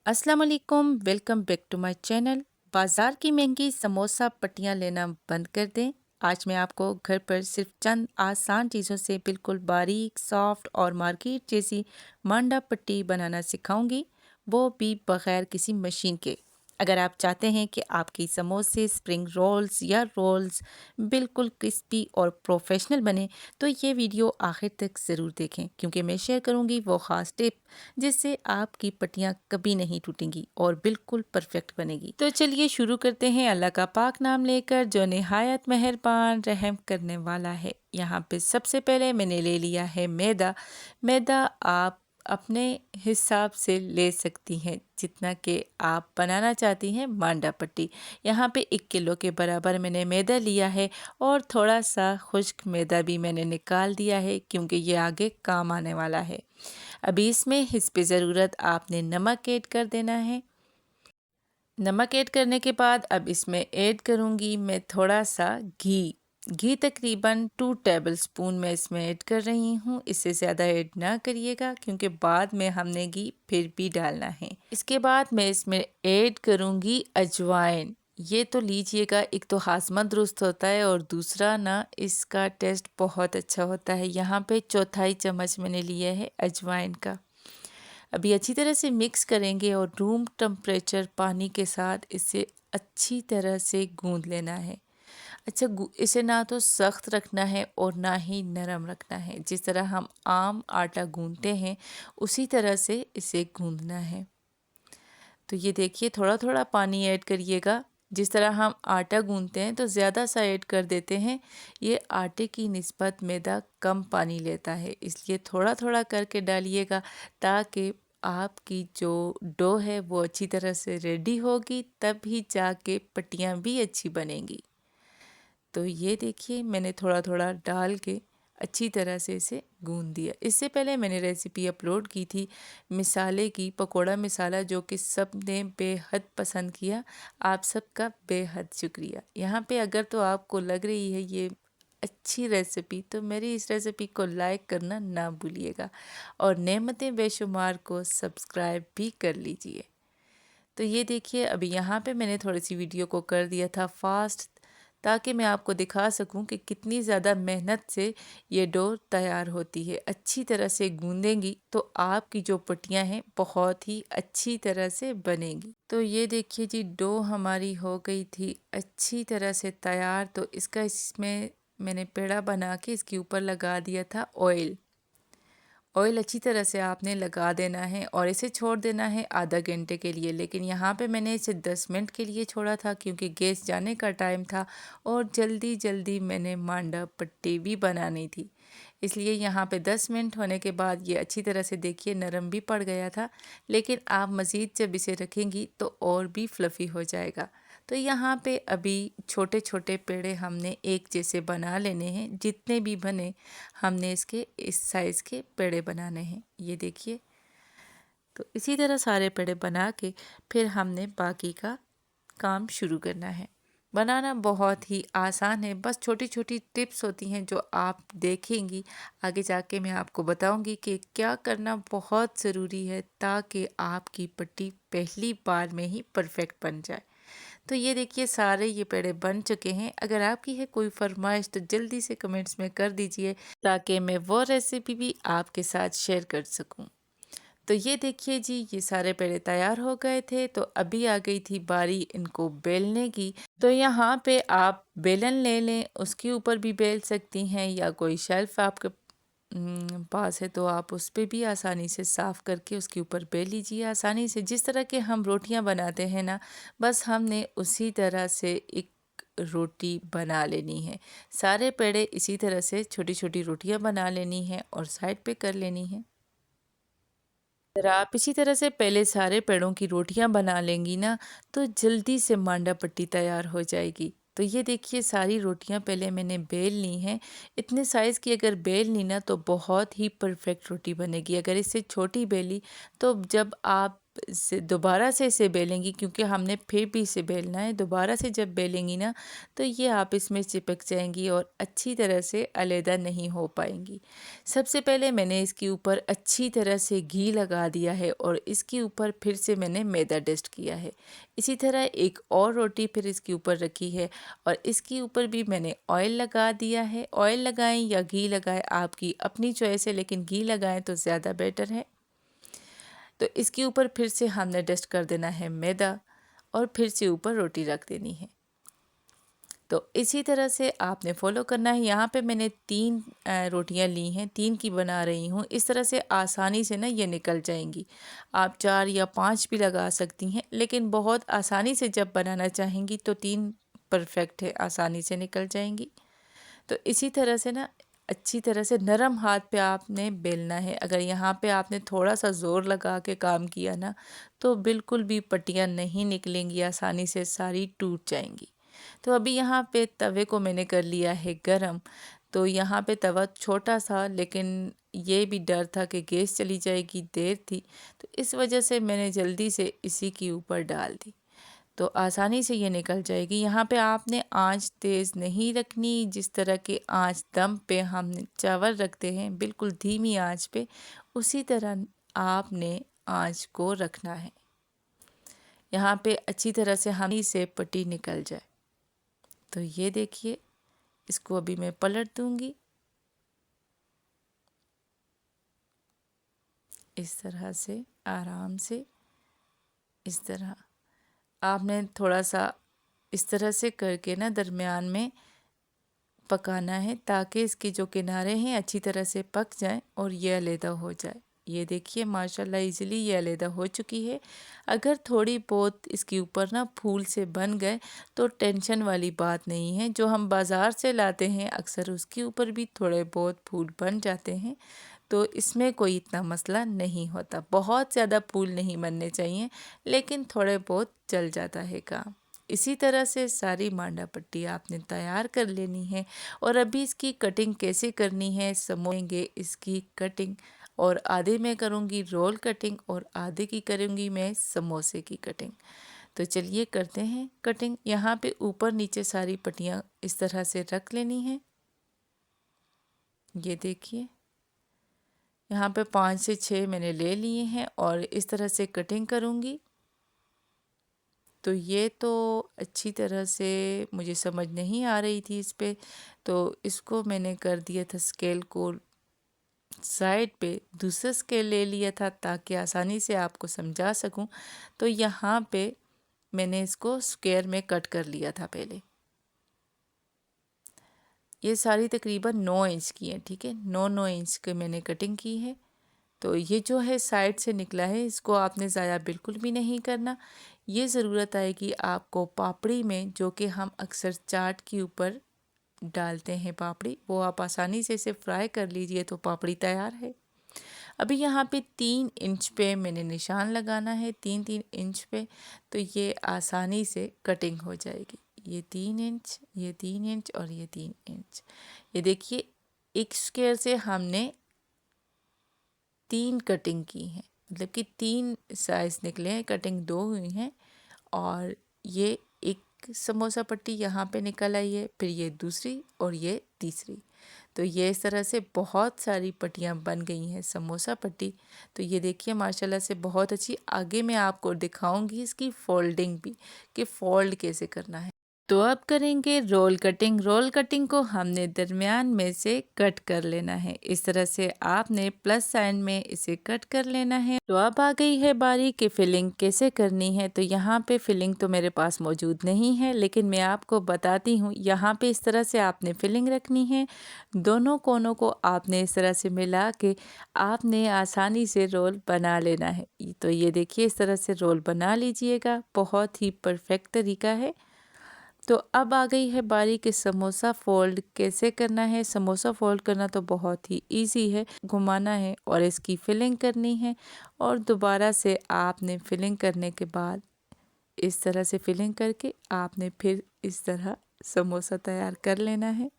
अस्सलाम वालेकुम, welcome back to my channel. बाज़ार की महंगी समोसा पट्टियाँ लेना बंद कर दें। आज मैं आपको घर पर सिर्फ चंद आसान चीज़ों से बिल्कुल बारीक, सॉफ्ट और मार्केट जैसी मांडा पट्टी बनाना सिखाऊंगी, वो भी बग़ैर किसी मशीन के। अगर आप चाहते हैं कि आपकी समोसे, स्प्रिंग रोल्स या रोल्स बिल्कुल क्रिस्पी और प्रोफेशनल बने, तो ये वीडियो आखिर तक ज़रूर देखें, क्योंकि मैं शेयर करूंगी वो ख़ास टिप जिससे आपकी पट्टियाँ कभी नहीं टूटेंगी और बिल्कुल परफेक्ट बनेगी। तो चलिए शुरू करते हैं अल्लाह का पाक नाम लेकर, जो निहायत मेहरबान रहम करने वाला है। यहाँ पे सबसे पहले मैंने ले लिया है मैदा। मैदा आप अपने हिसाब से ले सकती हैं, जितना कि आप बनाना चाहती हैं मांडा पट्टी। यहाँ पे 1 किलो के बराबर मैंने मैदा लिया है और थोड़ा सा खुश्क मैदा भी मैंने निकाल दिया है, क्योंकि ये आगे काम आने वाला है। अभी इसमें हिस्स पे ज़रूरत आपने नमक ऐड कर देना है। नमक ऐड करने के बाद अब इसमें ऐड करूँगी मैं थोड़ा सा घी। घी तकरीबन 2 टेबलस्पून मैं इसमें ऐड कर रही हूँ। इससे ज़्यादा ऐड ना करिएगा, क्योंकि बाद में हमने घी फिर भी डालना है। इसके बाद मैं इसमें ऐड करूँगी अजवाइन। ये तो लीजिएगा, एक तो हाजमा दुरुस्त होता है और दूसरा ना इसका टेस्ट बहुत अच्छा होता है। यहाँ पे 1/4 चम्मच मैंने लिया है अजवाइन का। अभी अच्छी तरह से मिक्स करेंगे और रूम टेम्परेचर पानी के साथ इसे अच्छी तरह से गूंद लेना है। अच्छा, इसे ना तो सख्त रखना है और ना ही नरम रखना है। जिस तरह हम आम आटा गूंदते हैं उसी तरह से इसे गूंदना है। तो ये देखिए, थोड़ा थोड़ा पानी ऐड करिएगा। जिस तरह हम आटा गूंदते हैं तो ज़्यादा सा ऐड कर देते हैं, ये आटे की निस्बत मैदा कम पानी लेता है, इसलिए थोड़ा थोड़ा करके डालिएगा, ताकि आपकी जो डो है वो अच्छी तरह से रेडी होगी, तब ही जाके पट्टियाँ भी अच्छी बनेंगी। तो ये देखिए, मैंने थोड़ा थोड़ा डाल के अच्छी तरह से इसे गूंद दिया। इससे पहले मैंने रेसिपी अपलोड की थी मिसाले की, पकोड़ा मिसाला, जो कि सब ने बेहद पसंद किया। आप सबका बेहद शुक्रिया। यहाँ पे अगर तो आपको लग रही है ये अच्छी रेसिपी, तो मेरी इस रेसिपी को लाइक करना ना भूलिएगा और नेमतें बेशुमार को सब्सक्राइब भी कर लीजिए। तो ये देखिए, अभी यहाँ पे मैंने थोड़ी सी वीडियो को कर दिया था फास्ट, ताकि मैं आपको दिखा सकूं कि कितनी ज़्यादा मेहनत से ये डो तैयार होती है। अच्छी तरह से गूंदेंगी तो आपकी जो पट्टियाँ हैं बहुत ही अच्छी तरह से बनेंगी। तो ये देखिए जी, डो हमारी हो गई थी अच्छी तरह से तैयार। तो इसमें मैंने पेड़ा बना के इसके ऊपर लगा दिया था ऑयल। ऑयल अच्छी तरह से आपने लगा देना है और इसे छोड़ देना है आधा घंटे के लिए। लेकिन यहाँ पे मैंने इसे 10 मिनट के लिए छोड़ा था, क्योंकि गैस जाने का टाइम था और जल्दी जल्दी मैंने मांडा पट्टी भी बनानी थी। इसलिए यहाँ पे 10 मिनट होने के बाद ये अच्छी तरह से देखिए नरम भी पड़ गया था। लेकिन आप मज़ीद जब इसे रखेंगी तो और भी फ्लफ़ी हो जाएगा। तो यहाँ पे अभी छोटे छोटे पेड़े हमने एक जैसे बना लेने हैं। जितने भी बने, हमने इसके इस साइज़ के पेड़े बनाने हैं। ये देखिए, तो इसी तरह सारे पेड़े बना के फिर हमने बाकी का काम शुरू करना है। बनाना बहुत ही आसान है, बस छोटी छोटी टिप्स होती हैं जो आप देखेंगी। आगे जाके मैं आपको बताऊंगी कि क्या करना बहुत ज़रूरी है, ताकि आपकी पट्टी पहली बार में ही परफेक्ट बन जाए। तो ये देखिए, सारे ये पेड़े बन चुके हैं। अगर आपकी है कोई फरमाइश तो जल्दी से कमेंट्स में कर दीजिए, ताकि मैं वो रेसिपी भी आपके साथ शेयर कर सकूं। तो ये देखिए जी, ये सारे पेड़े तैयार हो गए थे। तो अभी आ गई थी बारी इनको बेलने की। तो यहाँ पे आप बेलन ले लें, उसके ऊपर भी बेल सकती हैं, या कोई शेल्फ आपके पास है तो आप उस पे भी आसानी से साफ़ करके उसके ऊपर बेल लीजिए आसानी से। जिस तरह के हम रोटियां बनाते हैं ना, बस हमने उसी तरह से एक रोटी बना लेनी है। सारे पेड़े इसी तरह से छोटी छोटी रोटियां बना लेनी है और साइड पे कर लेनी है। अगर आप इसी तरह से पहले सारे पेड़ों की रोटियां बना लेंगी ना, तो जल्दी से मांडा पट्टी तैयार हो जाएगी। तो ये देखिए, सारी रोटियां पहले मैंने बेल ली हैं। इतने साइज़ की अगर बेल ली ना, तो बहुत ही परफेक्ट रोटी बनेगी। अगर इससे छोटी बेली तो जब आप दोबारा से इसे बेलेंगी, क्योंकि हमने फिर भी इसे बेलना है, दोबारा से जब बेलेंगी ना तो ये आप इसमें चिपक जाएंगी और अच्छी तरह से अलहदा नहीं हो पाएंगी। सबसे पहले मैंने इसके ऊपर अच्छी तरह से घी लगा दिया है और इसके ऊपर फिर से मैंने मैदा डस्ट किया है। इसी तरह एक और रोटी फिर इसके ऊपर रखी है और इसके ऊपर भी मैंने ऑयल लगा दिया है। ऑयल लगाएं या घी लगाएं, आपकी अपनी चॉइस है, लेकिन घी लगाएं तो ज़्यादा बेटर है। तो इसके ऊपर फिर से हमने डस्ट कर देना है मैदा और फिर से ऊपर रोटी रख देनी है। तो इसी तरह से आपने फॉलो करना है। यहाँ पे मैंने 3 रोटियाँ ली हैं, 3 की बना रही हूँ। इस तरह से आसानी से ना ये निकल जाएंगी। आप 4 या 5 भी लगा सकती हैं, लेकिन बहुत आसानी से जब बनाना चाहेंगी तो 3 परफेक्ट है, आसानी से निकल जाएंगी। तो इसी तरह से ना अच्छी तरह से नरम हाथ पे आपने बेलना है। अगर यहाँ पे आपने थोड़ा सा ज़ोर लगा के काम किया ना तो बिल्कुल भी पट्टियाँ नहीं निकलेंगी, आसानी से सारी टूट जाएंगी। तो अभी यहाँ पे तवे को मैंने कर लिया है गरम। तो यहाँ पे तवा छोटा सा, लेकिन ये भी डर था कि गैस चली जाएगी, देर थी, तो इस वजह से मैंने जल्दी से इसी के ऊपर डाल दी, तो आसानी से ये निकल जाएगी। यहाँ पे आपने आंच तेज़ नहीं रखनी। जिस तरह की आंच दम पे हम चावल रखते हैं, बिल्कुल धीमी आंच पे, उसी तरह आपने आंच को रखना है। यहाँ पे अच्छी तरह से हम से पट्टी निकल जाए। तो ये देखिए, इसको अभी मैं पलट दूंगी इस तरह से, आराम से। इस तरह आपने थोड़ा सा इस तरह से करके ना दरमियान में पकाना है, ताकि इसके जो किनारे हैं अच्छी तरह से पक जाएं और ये अलहदा हो जाए। ये देखिए माशाल्लाह इजीली ये अलहदा हो चुकी है। अगर थोड़ी बहुत इसके ऊपर ना फूल से बन गए तो टेंशन वाली बात नहीं है। जो हम बाज़ार से लाते हैं अक्सर उसके ऊपर भी थोड़े बहुत फूल बन जाते हैं, तो इसमें कोई इतना मसला नहीं होता। बहुत ज़्यादा फूल नहीं बनने चाहिए, लेकिन थोड़े बहुत चल जाता है काम। इसी तरह से सारी मांडा पट्टी आपने तैयार कर लेनी है। और अभी इसकी कटिंग कैसे करनी है समझेंगे। इसकी कटिंग और आधे में करूँगी रोल कटिंग और आधे की करूँगी मैं समोसे की कटिंग। तो चलिए करते हैं कटिंग। यहाँ पे ऊपर नीचे सारी पट्टियाँ इस तरह से रख लेनी है। ये देखिए, यहाँ पे 5 से 6 मैंने ले लिए हैं और इस तरह से कटिंग करूँगी। तो ये तो अच्छी तरह से मुझे समझ नहीं आ रही थी इस पे, तो इसको मैंने कर दिया था स्केल को साइड पे, दूसरा स्केल ले लिया था ताकि आसानी से आपको समझा सकूं। तो यहाँ पे मैंने इसको स्क्वायर में कट कर लिया था पहले। ये सारी तकरीबन 9 इंच की है, ठीक है, 9 इंच की मैंने कटिंग की है। तो ये जो है साइड से निकला है, इसको आपने ज़ाया बिल्कुल भी नहीं करना। ये ज़रूरत आएगी आपको पापड़ी में, जो कि हम अक्सर चाट के ऊपर डालते हैं पापड़ी, वो आप आसानी से इसे फ्राई कर लीजिए तो पापड़ी तैयार है। अभी यहाँ पे 3 इंच पे मैंने निशान लगाना है, 3-3 इंच पे, तो ये आसानी से कटिंग हो जाएगी। ये 3 इंच, ये 3 इंच और ये 3 इंच। ये देखिए, एक स्क्वायर से हमने 3 कटिंग की है, मतलब कि 3 साइज निकले हैं, कटिंग 2 हुई हैं। और ये एक समोसा पट्टी यहाँ पे निकल आई है, फिर ये दूसरी और ये तीसरी। तो ये इस तरह से बहुत सारी पट्टियाँ बन गई हैं समोसा पट्टी। तो ये देखिए माशाल्लाह से बहुत अच्छी। आगे मैं आपको दिखाऊंगी इसकी फोल्डिंग भी, कि फोल्ड कैसे करना है। तो अब करेंगे रोल कटिंग। रोल कटिंग को हमने दरमियान में से कट कर लेना है। इस तरह से आपने प्लस साइन में इसे कट कर लेना है। तो अब आ गई है बारी कि फिलिंग कैसे करनी है। तो यहाँ पे फिलिंग तो मेरे पास मौजूद नहीं है, लेकिन मैं आपको बताती हूँ। यहाँ पे इस तरह से आपने फिलिंग रखनी है। दोनों कोनों को आपने इस तरह से मिला के आपने आसानी से रोल बना लेना है। तो ये देखिए, इस तरह से रोल बना लीजिएगा, बहुत ही परफेक्ट तरीका है। तो अब आ गई है बारी कि समोसा फोल्ड कैसे करना है। समोसा फोल्ड करना तो बहुत ही इजी है, घुमाना है और इसकी फिलिंग करनी है। और दोबारा से आपने फिलिंग करने के बाद इस तरह से फिलिंग करके आपने फिर इस तरह समोसा तैयार कर लेना है।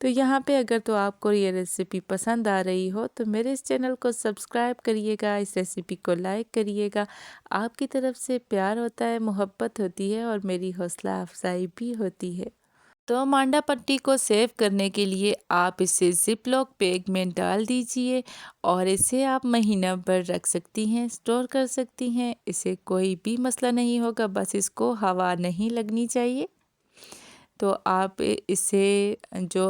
तो यहाँ पे अगर तो आपको ये रेसिपी पसंद आ रही हो तो मेरे इस चैनल को सब्सक्राइब करिएगा, इस रेसिपी को लाइक करिएगा। आपकी तरफ से प्यार होता है, मोहब्बत होती है और मेरी हौसला अफजाई भी होती है। तो मांडा पट्टी को सेव करने के लिए आप इसे ज़िप लॉक बैग में डाल दीजिए और इसे आप महीना भर रख सकती हैं, स्टोर कर सकती हैं। इसे कोई भी मसला नहीं होगा, बस इसको हवा नहीं लगनी चाहिए। तो आप इसे जो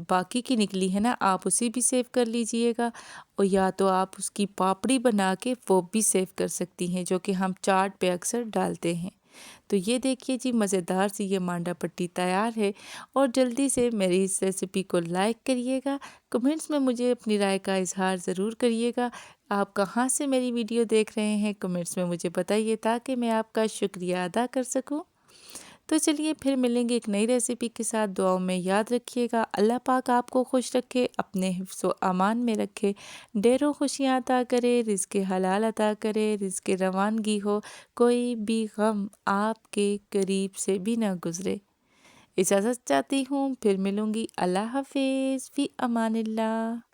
बाकी की निकली है ना, आप उसे भी सेव कर लीजिएगा और या तो आप उसकी पापड़ी बना के वो भी सेव कर सकती हैं, जो कि हम चाट पे अक्सर डालते हैं। तो ये देखिए जी, मज़ेदार सी ये मांडा पट्टी तैयार है और जल्दी से मेरी इस रेसिपी को लाइक करिएगा। कमेंट्स में मुझे अपनी राय का इज़हार ज़रूर करिएगा। आप कहाँ से मेरी वीडियो देख रहे हैं, कमेंट्स में मुझे बताइए ताकि मैं आपका शुक्रिया अदा कर सकूँ। तो चलिए फिर मिलेंगे एक नई रेसिपी के साथ। दुआओं में याद रखिएगा। अल्लाह पाक आपको खुश रखे, अपने हिफ्ज़ व अमान में रखे, ढेरों खुशियाँ अता करे, रिज़्क़ हलाल अता करे, रिज़्क़ रवानगी हो, कोई भी गम आपके करीब से भी ना गुज़रे। इजाज़त चाहती हूँ, फिर मिलूँगी। अल्लाह हाफ़िज़, फ़ी अमानिल्लाह।